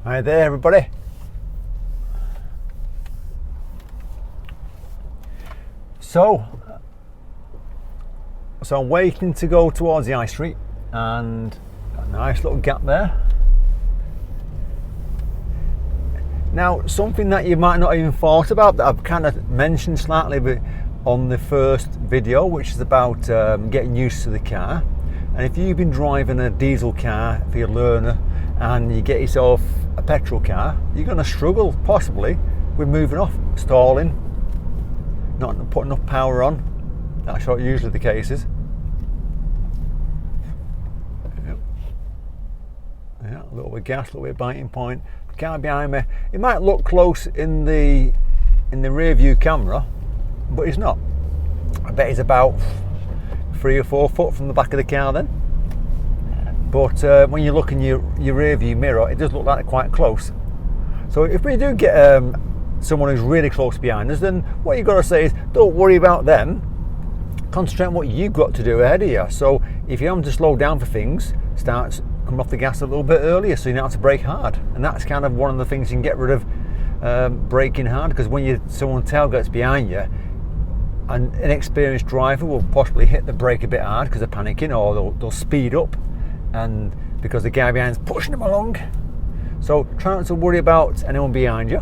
Hi there, everybody. So I'm waiting to go towards the high street, and a nice little gap there. Now, something that you might not even thought about that I've kind of mentioned slightly on the first video, which is about getting used to the car. And if you've been driving a diesel car for your learner and you get yourself a petrol car, you're going to struggle possibly with moving off, stalling, not putting enough power on. That's what usually the case is. Yeah, a little bit of gas, a little bit of biting point. The car behind me, it might look close in the rear view camera, but it's not. I bet it's about 3 or 4 foot from the back of the car then. But when you look in your rear view mirror, it does look like quite close. So if we do get someone who's really close behind us, then what you've got to say is, don't worry about them, concentrate on what you've got to do ahead of you. So if you have to slow down for things, start coming off the gas a little bit earlier so you don't have to brake hard. And that's kind of one of the things you can get rid of, braking hard, because when someone tailgates behind you, an inexperienced driver will possibly hit the brake a bit hard because they're panicking, or they'll speed up, and because the guy behind is pushing them along. So try not to worry about anyone behind you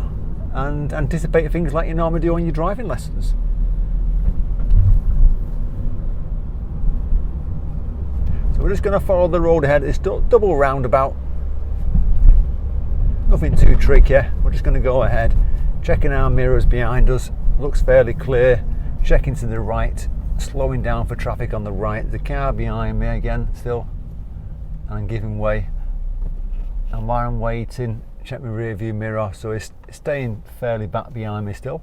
and anticipate things like you normally do on your driving lessons. So we're just going to follow the road ahead. It's double roundabout, nothing too tricky. We're just going to go ahead, checking our mirrors behind us, looks fairly clear, checking to the right, slowing down for traffic on the right. The car behind me again still, and giving way. And while I'm waiting, check my rear view mirror, so it's staying fairly back behind me still.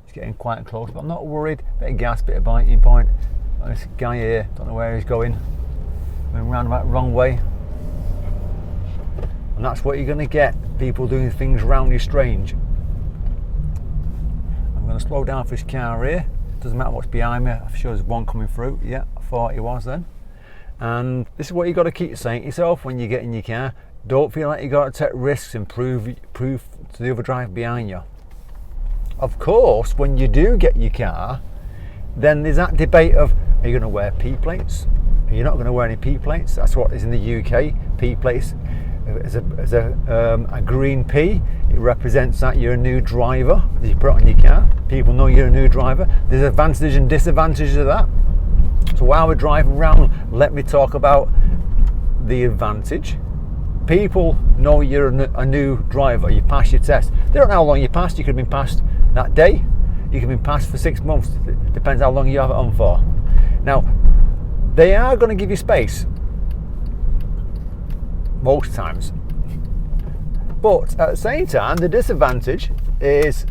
It's getting quite close, but I'm not worried. Bit of gas, bit of biting point. This guy here, don't know where he's going. Went round about the wrong way. And that's what you're going to get, people doing things round you strange. I'm going to slow down for this car here. Doesn't matter what's behind me. I'm sure there's one coming through. Yeah, I thought he was then. And this is what you've got to keep saying to yourself when you get in your car. Don't feel like you've got to take risks and prove to the other driver behind you. Of course, when you do get your car, then there's that debate of, are you going to wear P plates? Are you not going to wear any P plates? That's what is in the UK. P plates is a green P. It represents that you're a new driver. You put it on your car. People know you're a new driver. There's advantages and disadvantages of that. So while we're driving around, let me talk about the advantage. People know you're a new driver. You pass your test. They don't know how long you passed. You could have been passed that day. You could have been passed for 6 months. Depends how long you have it on for. Now, they are going to give you space most times. But at the same time, the disadvantage is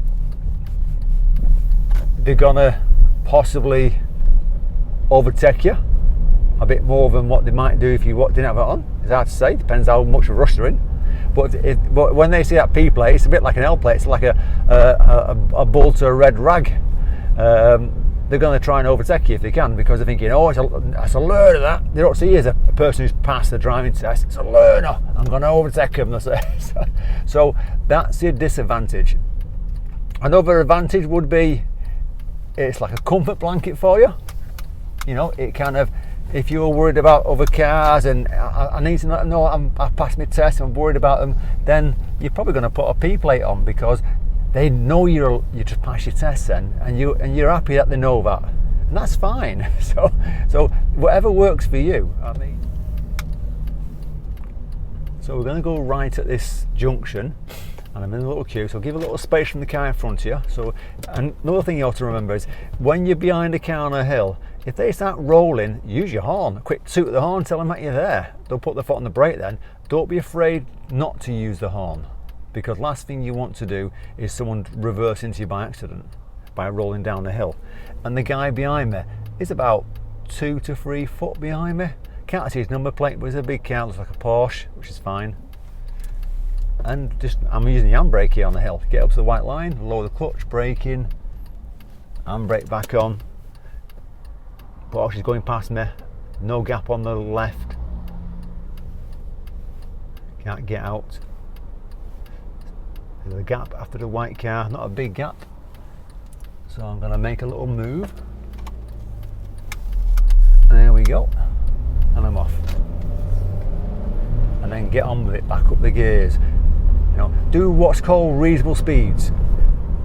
they're going to possibly overtake you a bit more than what they might do if you didn't have it on. It's hard to say, depends how much of a rush they're in. But when they see that P plate, it's a bit like an L plate. It's like a bull to a red rag. They're going to try and overtake you if they can, because they're thinking, oh, it's a learner that. They don't see you as a person who's passed the driving test. It's a learner. I'm going to overtake him. So that's the disadvantage. Another advantage would be it's like a comfort blanket for you. You know, it kind of, if you're worried about other cars and I need to know I've passed my test and I'm worried about them, then you're probably going to put a P plate on because they know you just passed your test then, and you're happy that they know that, and that's fine. So whatever works for you. I mean, so we're going to go right at this junction, and I'm in a little queue, so give a little space from the car in front of you. So, and another thing you have to remember is when you're behind a car on a hill, if they start rolling, use your horn. A quick toot of the horn, tell them that you're there. Don't put the foot on the brake then. Don't be afraid not to use the horn, because last thing you want to do is someone reverse into you by accident by rolling down the hill. And the guy behind me is about 2 to 3 foot behind me. Can't see his number plate, but it's a big car, looks like a Porsche, which is fine. And I'm using the handbrake here on the hill. Get up to the white line, lower the clutch, braking, handbrake back on. Porsche is going past me, no gap on the left. Can't get out. There's a gap after the white car, not a big gap. So I'm going to make a little move. There we go. And I'm off. And then get on with it, back up the gears. You know, do what's called reasonable speeds.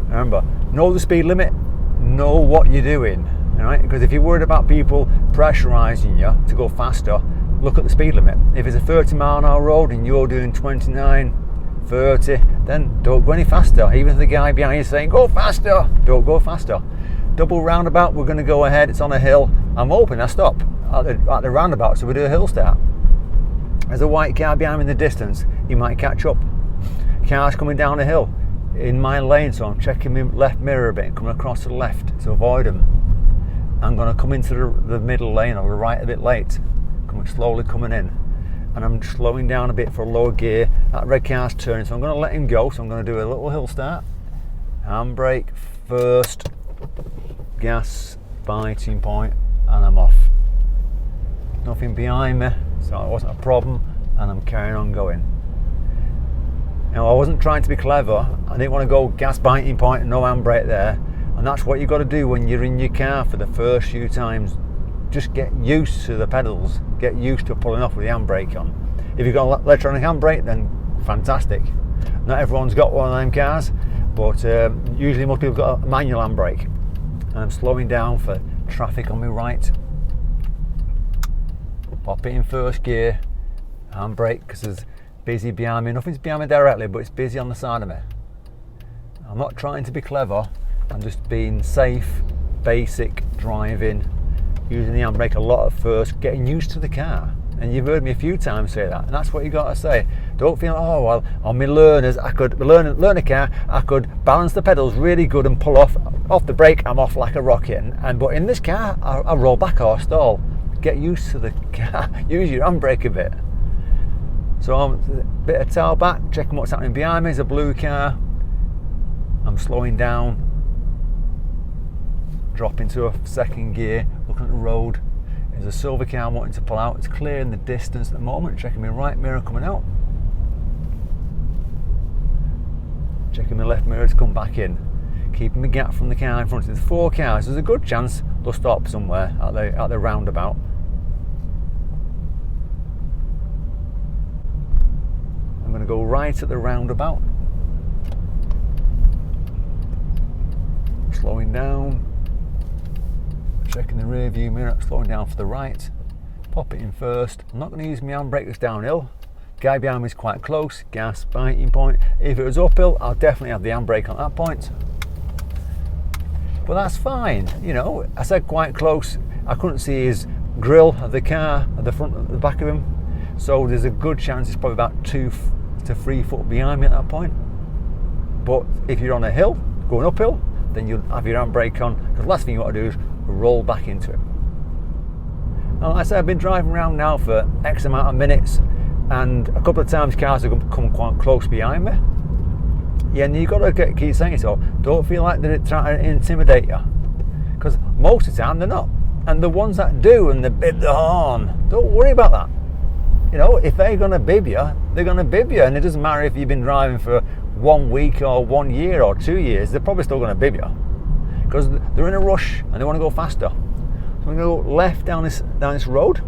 Remember, know the speed limit, know what you're doing. Right? Because if you're worried about people pressurising you to go faster, look at the speed limit. If it's a 30-mile-an-hour road and you're doing 29, 30, then don't go any faster. Even if the guy behind you is saying, go faster, don't go faster. Double roundabout, we're going to go ahead, it's on a hill. I'm hoping I stop at the roundabout so we do a hill start. There's a white car behind me in the distance, he might catch up. Cars coming down the hill in my lane, so I'm checking my left mirror a bit and coming across to the left to avoid them. I'm going to come into the middle lane or the right a bit late, slowly coming in, and I'm slowing down a bit for a lower gear. That red car's turning, so I'm going to let him go. So I'm going to do a little hill start, handbrake first, gas, biting point, and I'm off. Nothing behind me, so it wasn't a problem, and I'm carrying on going. Now I wasn't trying to be clever. I didn't want to go gas, biting point, and no handbrake there. And that's what you've got to do when you're in your car for the first few times. Just get used to the pedals, get used to pulling off with the handbrake on. If you've got an electronic handbrake, then fantastic. Not everyone's got one of them cars, but usually most people have got a manual handbrake. And I'm slowing down for traffic on my right. Pop it in first gear, handbrake, because there's busy behind me. Nothing's behind me directly, but it's busy on the side of me. I'm not trying to be clever, I'm just being safe, basic driving, using the handbrake a lot at first, getting used to the car. And you've heard me a few times say that, and that's what you got to say. Don't feel, oh well, on my learners, I could learn a car, I could balance the pedals really good and pull off the brake, I'm off like a rocket. But in this car, I roll back or stall. Get used to the car, use your handbrake a bit. So I'm a bit of tail back, checking what's happening behind me. There's a blue car. I'm slowing down, drop into a second gear, looking at the road. There's a silver car wanting to pull out. It's clear in the distance at the moment. Checking my right mirror coming out. Checking my left mirror to come back in. Keeping the gap from the car in front of me. There's 4 cars. There's a good chance they'll stop somewhere at the roundabout. I'm going to go right at the roundabout. Slowing down. Checking the rear view mirror, slowing down for the right. Pop it in first. I'm not going to use my handbrake that's downhill. Guy behind me is quite close. Gas, biting point. If it was uphill, I'll definitely have the handbrake on that point. But that's fine, you know. I said quite close. I couldn't see his grille of the car at the front, at the back of him. So there's a good chance it's probably about 2 to 3 foot behind me at that point. But if you're on a hill, going uphill, then you'll have your handbrake on. Because the last thing you want to do is roll back into it. And like I said, I've been driving around now for X amount of minutes, and a couple of times cars have come quite close behind me. Yeah, and you've got to keep saying to yourself, don't feel like they're trying to intimidate you, because most of the time they're not. And the ones that do and they bib the horn, don't worry about that. You know, if they're going to bib you, they're going to bib you, and it doesn't matter if you've been driving for 1 week or 1 year or 2 years, they're probably still going to bib you, because they're in a rush and they want to go faster. So I'm going to go left down this road,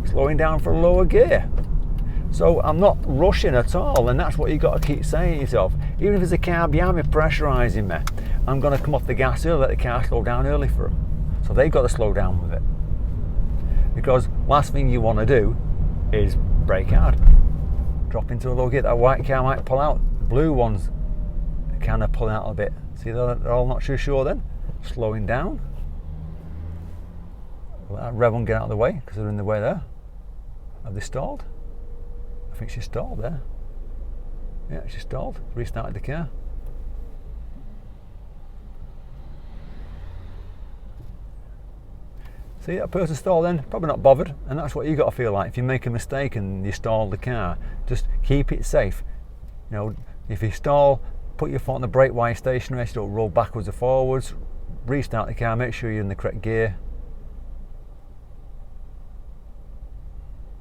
slowing down for a lower gear. So I'm not rushing at all, and that's what you've got to keep saying to yourself. Even if there's a car behind me pressurising me, I'm going to come off the gas early, let the car slow down early for them. So they've got to slow down with it. Because last thing you want to do is brake hard. Drop into a low gear, that white car might pull out. The blue ones kind of pull out a bit. See, they're all not too sure then. Slowing down. Let that red one get out of the way, because they're in the way there. Have they stalled? I think she stalled there. Yeah, she stalled. Restarted the car. See, that person stalled then, probably not bothered, and that's what you got to feel like. If you make a mistake and you stall the car, just keep it safe. You know, if you stall, put your foot on the brake while you're stationary, so don't roll backwards or forwards. Restart the car, make sure you're in the correct gear.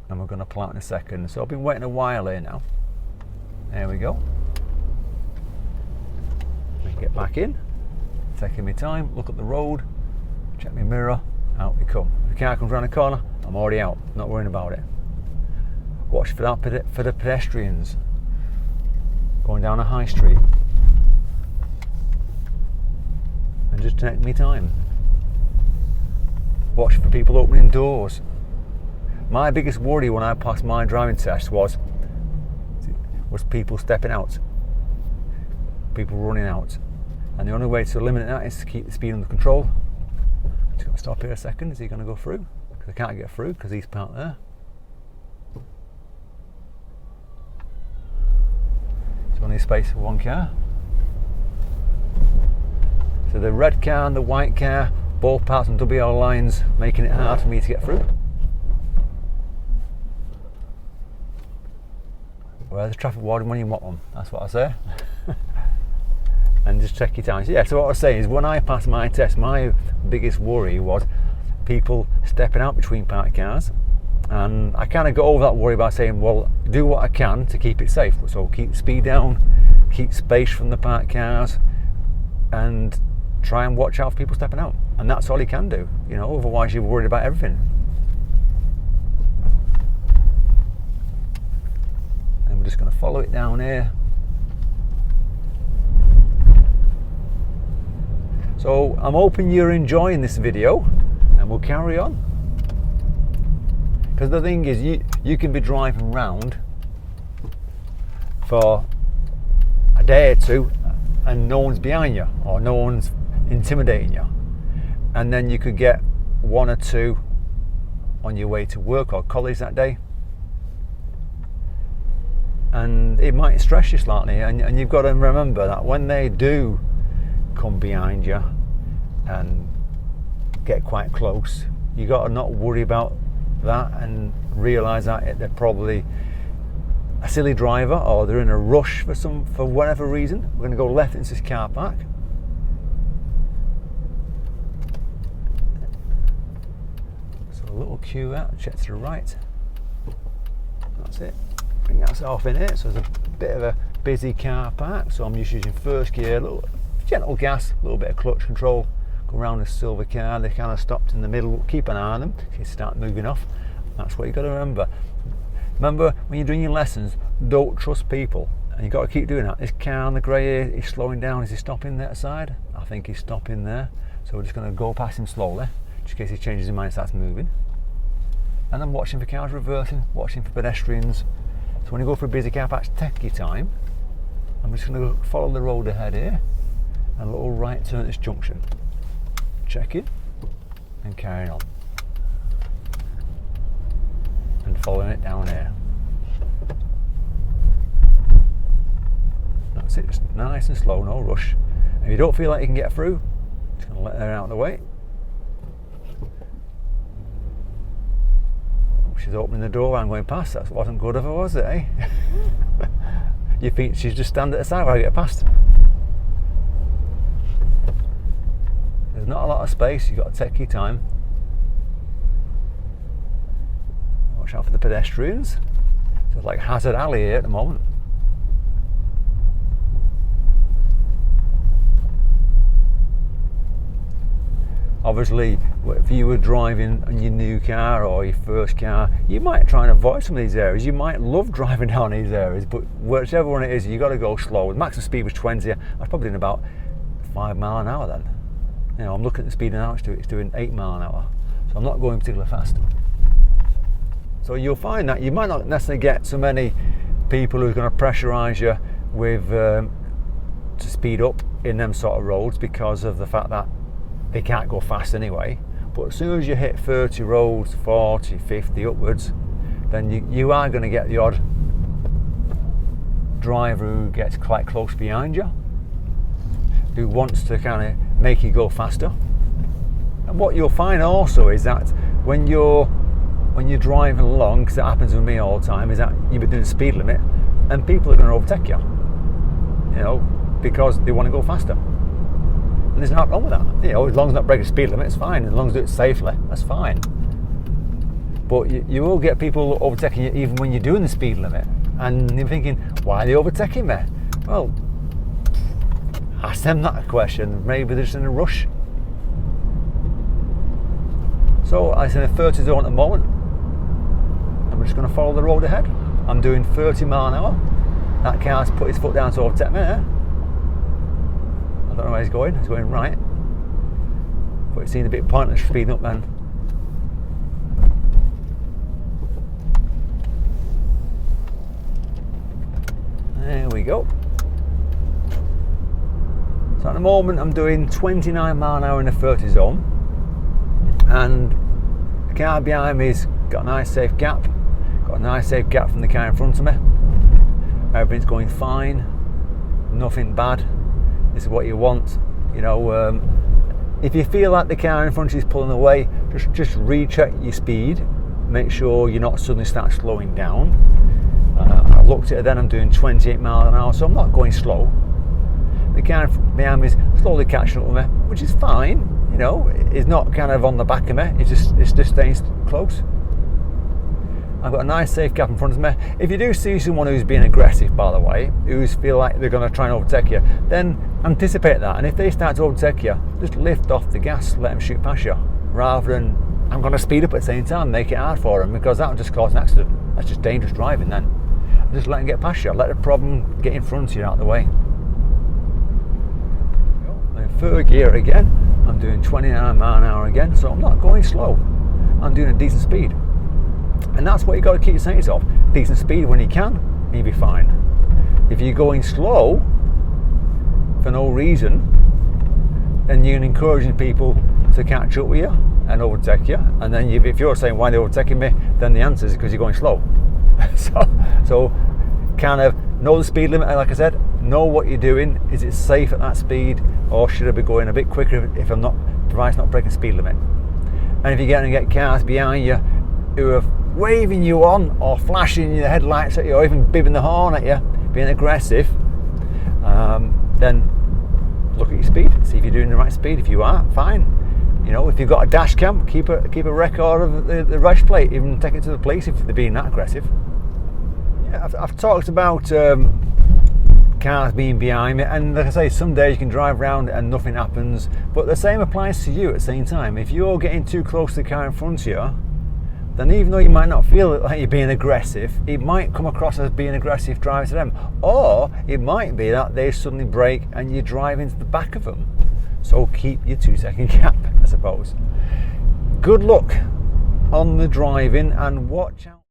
and we're going to pull out in a second. So I've been waiting a while here now. There we go. We can get back in, taking my time, look at the road, check my mirror, out we come. If the car comes around the corner, I'm already out, not worrying about it. Watch for that for the pedestrians going down a high street, and just take me time. Watch for people opening doors. My biggest worry when I passed my driving test was people stepping out, people running out, and the only way to eliminate that is to keep the speed under control. Just going to stop here a second. Is he going to go through? Because I can't get through because he's parked there. There's only space for one car. So the red car and the white car both parked on WL lines, making it hard for me to get through. Where's the traffic warden when you want one? That's what I say. And just check your time. So yeah, so what I was saying is when I passed my test, my biggest worry was people stepping out between parked cars. And I kind of got over that worry by saying, well, do what I can to keep it safe. So keep the speed down, keep space from the parked cars, and try and watch out for people stepping out. And that's all you can do, you know, otherwise you're worried about everything. And we're just going to follow it down here. So I'm hoping you're enjoying this video, and we'll carry on. Because the thing is, you can be driving round for a day or two and no one's behind you, or no one's intimidating you, and then you could get one or two on your way to work or college that day, and it might stress you slightly, and you've got to remember that when they do come behind you and get quite close, you got to not worry about that and realise that they're probably a silly driver, or they're in a rush for whatever reason. We're going to go left into this car park. So a little queue out, check to the right. That's it. Bring ourselves in here. So there's a bit of a busy car park. So I'm just using first gear, a little gentle gas, a little bit of clutch control. Go around the silver car, they kind of stopped in the middle. Keep an eye on them, they start moving off. That's what you've got to remember. Remember, when you're doing your lessons, don't trust people, and you've got to keep doing that. This car on the grey here, he's slowing down. Is he stopping that side? I think he's stopping there. So we're just going to go past him slowly, just in case he changes his mind and starts moving. And I'm watching for cars reversing, watching for pedestrians. So when you go for a busy car park, take your time. I'm just going to follow the road ahead here, and a little right turn at this junction. Checking and carrying on, and following it down here. That's it, just nice and slow, no rush. If you don't feel like you can get through, just going to let her out of the way. Oh, she's opening the door while I'm going past. That wasn't good of her, was it, eh? You think she's just stand at the side while I get past? There's not a lot of space, you've got to take your time. Watch out for the pedestrians. So it's like Hazard Alley here at the moment. Obviously, if you were driving on your new car or your first car, you might try and avoid some of these areas. You might love driving down these areas, but whichever one it is, you've got to go slow. The maximum speed was 20. I was probably doing about 5 miles an hour then. You know, I'm looking at the speed now, it's doing 8 miles an hour. So I'm not going particularly fast. So you'll find that you might not necessarily get so many people who are going to pressurise you with to speed up in them sort of roads, because of the fact that they can't go fast anyway. But as soon as you hit 30 roads, 40, 50 upwards, then you are going to get the odd driver who gets quite close behind you, who wants to kind of make you go faster. And what you'll find also is that when you're driving along, because it happens with me all the time, is that you'll be doing the speed limit and people are going to overtake you, you know, because they want to go faster. And there's nothing wrong with that. You know, as long as not breaking the speed limit, it's fine. As long as do it safely, that's fine. But you will get people overtaking you even when you're doing the speed limit, and you're thinking, why are they overtaking me? Well, ask them that question. Maybe they're just in a rush. So I'm in a 30 zone at the moment. I'm just going to follow the road ahead. I'm doing 30 mile an hour. That car's put his foot down to overtake me there. I don't know where he's going. He's going right. But it seemed a bit pointless speeding up then. There we go. So at the moment I'm doing 29 mile an hour in the 30 zone, and the car behind me's got a nice safe gap. Got a nice safe gap from the car in front of me. Everything's going fine, nothing bad. This is what you want. You know, if you feel like the car in front of you is pulling away, just recheck your speed. Make sure you're not suddenly start slowing down. I looked at it then, I'm doing 28 miles an hour, so I'm not going slow. The car behind me is slowly catching up with me, which is fine. You know, it's not kind of on the back of me, it's just staying close. I've got a nice safe gap in front of me. If you do see someone who's being aggressive, by the way, who's feel like they're going to try and overtake you, then anticipate that, and if they start to overtake you, just lift off the gas, let them shoot past you, rather than I'm going to speed up at the same time, make it hard for them, because that will just cause an accident. That's just dangerous driving then. Just let them get past you, let the problem get in front of you, out of the way. In third gear again, I'm doing 29 mile an hour again, so I'm not going slow. I'm doing a decent speed. And that's what you've got to keep saying to yourself. Decent speed when you can, and you'll be fine. If you're going slow for no reason, then you're encouraging people to catch up with you and overtake you. And then if you're saying, why are they overtaking me? Then the answer is because you're going slow. so kind of know the speed limit, like I said, know what you're doing. Is it safe at that speed, or should I be going a bit quicker if I'm not, provided not breaking speed limit? And if you're going to get cars behind you who are waving you on or flashing your headlights at you, or even bibbing the horn at you, being aggressive, then look at your speed, see if you're doing the right speed. If you are, fine. You know, if you've got a dash cam, keep a record of the race plate, even take it to the police if they're being that aggressive. Yeah, I've talked about cars being behind me, and like I say, some days you can drive around and nothing happens, but the same applies to you at the same time. If you're getting too close to the car in front of you, then even though you might not feel like you're being aggressive, it might come across as being aggressive driving to them, or it might be that they suddenly brake and you drive into the back of them. So keep your 2-second gap, I suppose. Good luck on the driving, and watch out.